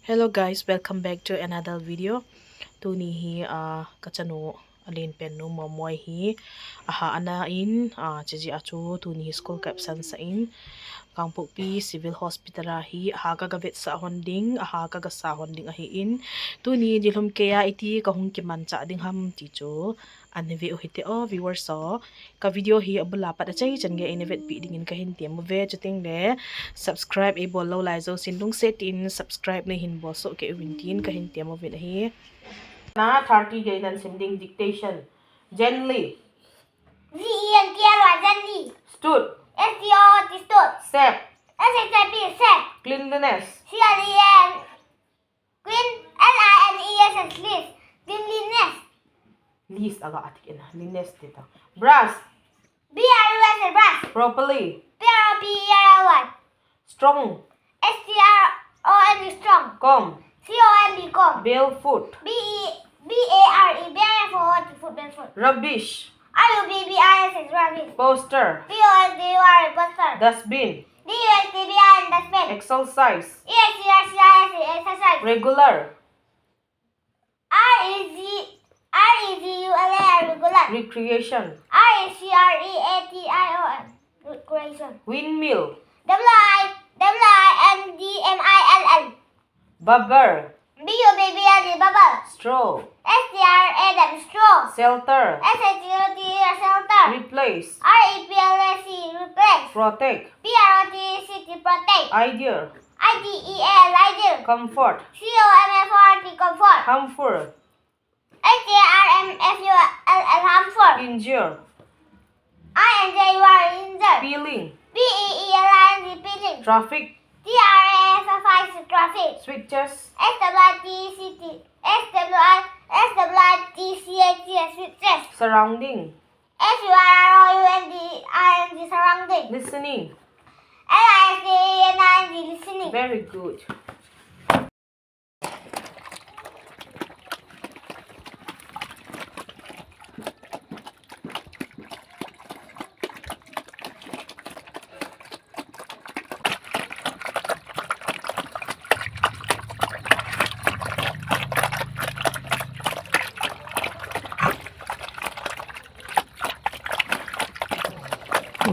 Hello guys, welcome back to another video. Tuni hi kachanu alin pennu momoy hi ana in chiji achu tuni hi school caption sa in kangpuk pi civil hospital hi ka gavet sa honding ka ga sa honding hi in tuni dilhum ke ya iti kahung ki mancha ding ham ti chu anve o hite o viewers so ka video hi abula pat achai change inevet pi ding in ka hin tiam ve chuting le subscribe e bol lo lai zo sindung set in subscribe le hin bo so ke wintin ka hin tiam ve hi na 30 gain and sending dictation gently gently stood stood step set cleanliness clean LINES cleanliness list aga atik ina liness dito brush BRUS properly PROPER1 strong STRONG strong comb COMB barefoot barefoot rubbish RUBBIS rubbish poster POSTUR poster dustbin DUSTBIN dustbin exercise exercise regular regular recreation RECREATION recreation windmill WINDMILL bubble BUBBLE bubble straw STRAW straw shelter SHUT shelter replace REPLAC replace protect PROTCT protect idea IDEAL comfort COMFORT comfort harmful HARMFULL harmful injure INJUR injured peeling PEELING peeling traffic TRAFFIC traffic switches SWITCH switches surrounding SURROUNDING surrounding listening LISTENING listening very good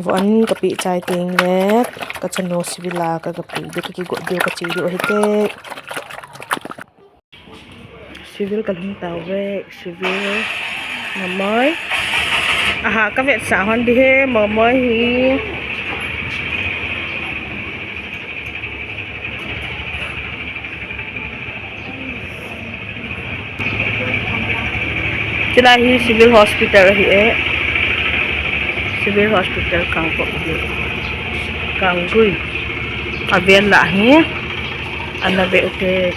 Vuan kapi chai ting let kachano sivila ka kapi de ki go de ka chi do hite civil kalhung tawe civil mamoy ka vet sa hon di he mamoy hi chila hi civil hospital hi civil hospital kangpo kanggui avian lah hi anabe uke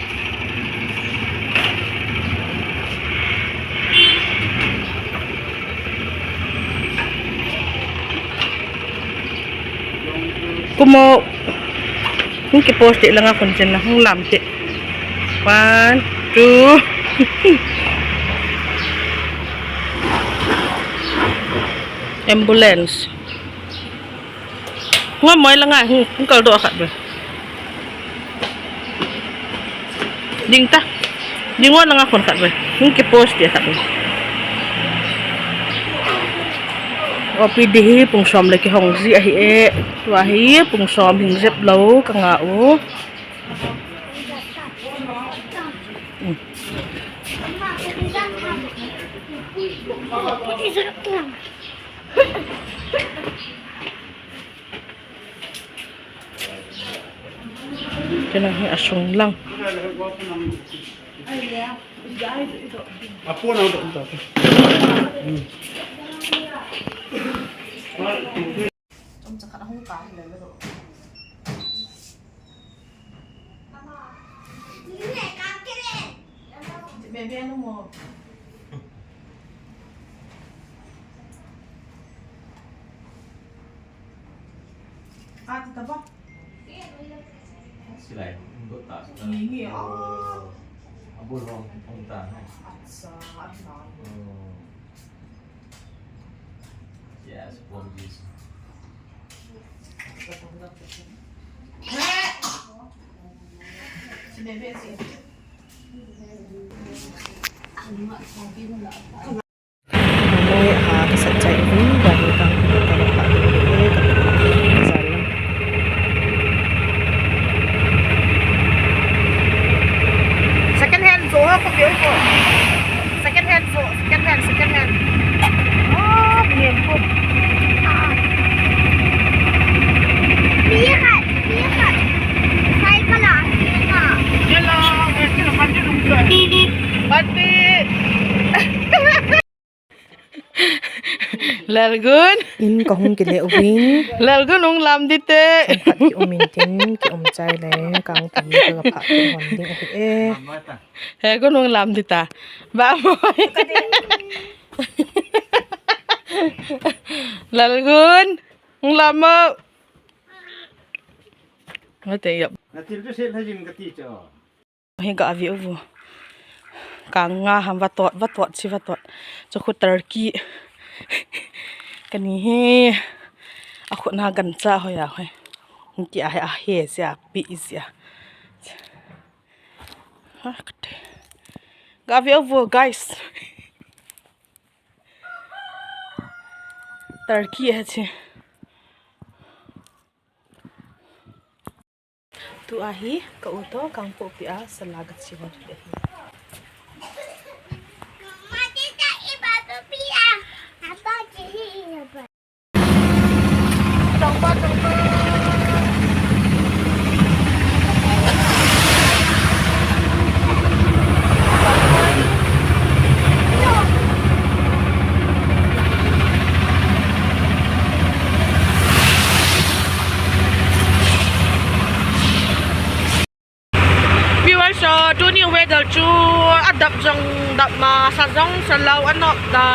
kumo hung ki post lang akon dyan na hung lamte 1 2 ambulance nga moy lang nga hung kaldo akat ba ding ta ding wa lang akon kat ba hung ki post ya kat ba OPD hi pung som le ki hong zi hi tua hi pung som hing zep lo ka nga o kena hi asung lang Apo na untuk kita. Trong chắc là không có gì đấy rồi. Chị bé bé nó mò. Chị tập không? Sila untuk tak. Ini ya. Abu orang tak. Saat Yes, one piece. Mamoy kesancay ini dahil kang kalau pak dulu kalau second hand zo ako ko second hand zo second hand bien po lihat saya kalah yala kaya naman yun pati Largun in kahong kile uwing Largun ung lam dite pat ki umintin ki umchay le kang ti ka pa ki honding he gun ung lam dita ba mo Largun ung lam mo mate yap natil tu sel hajin kati cho he ga avi uvu kang nga ham vatot si vatot cho khu turkey kani he ako na gancha hoya hoy ki a he sia pi sia gavi over guys turkey আছে tu ahi ka uto kang po pia sa lagat si ho mati tak iba tu pia apa sih apa tu ni weather chu adap jong dap ma sa jong salau anok da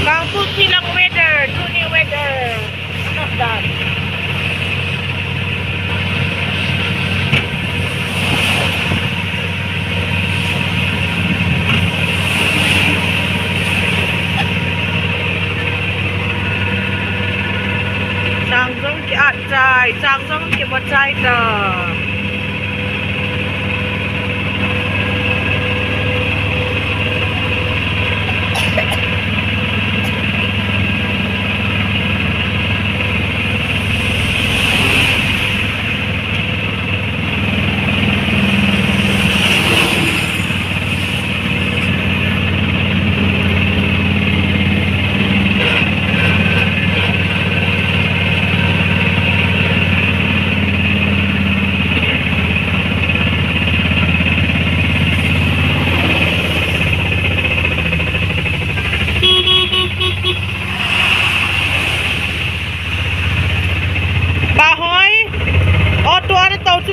kang pu pilang weather tu ni weather anok da Trang giống cái ăn trai, trang giống cái một trai tờ.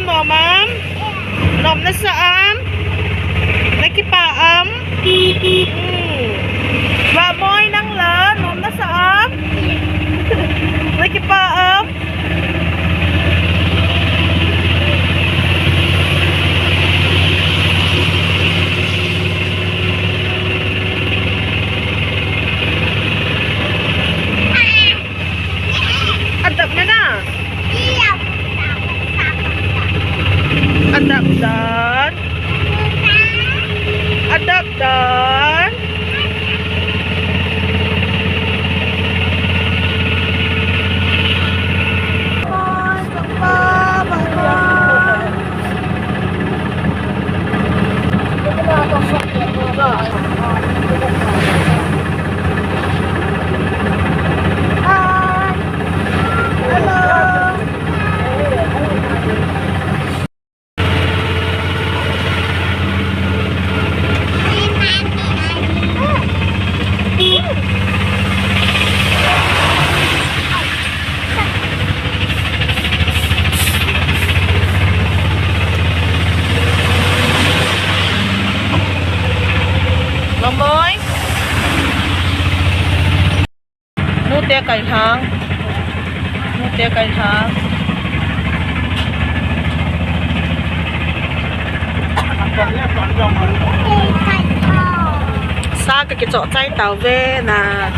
Nomam, nom na saan, nakipaam, baboy nang la, nom na saan, nakipaam. Adap na na. Adap dan Mamboy Nute kai thang xa cái chỗ trái tàu về nè.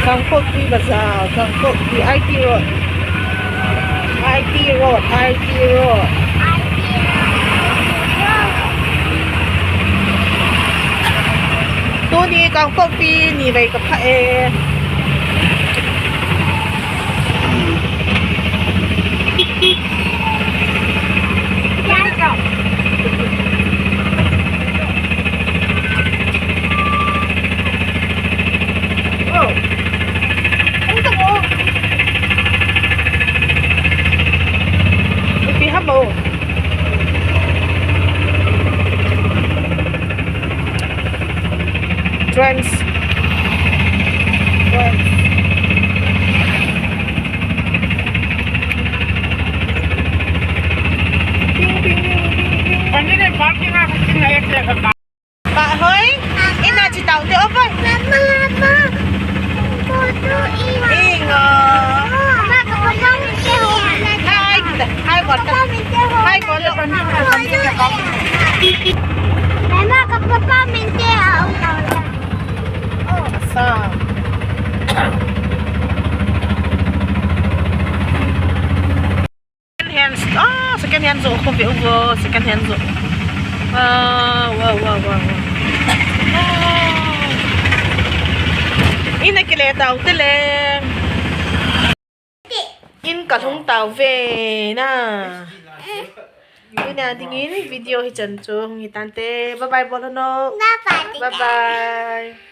Bangkok đi bazaar, Bangkok đi IT Road. IT Road, IT Road. Tôi đi Bangkok đi nghỉ vềกับพระเอTrans. Bà hơi, em là chị tàu tiêu với. Ý ngờ. Hai con Mamaกับpapa minta aku. sao? Second hand, second hand rồi không biết vô second hand rồi. Wow. In cái lẽ tàu thế lẽ. In cả thùng tàu về nè. Ini nanti ini video hi chancho hi tante. Bye bye bolo no. Bye bye. Bye bye.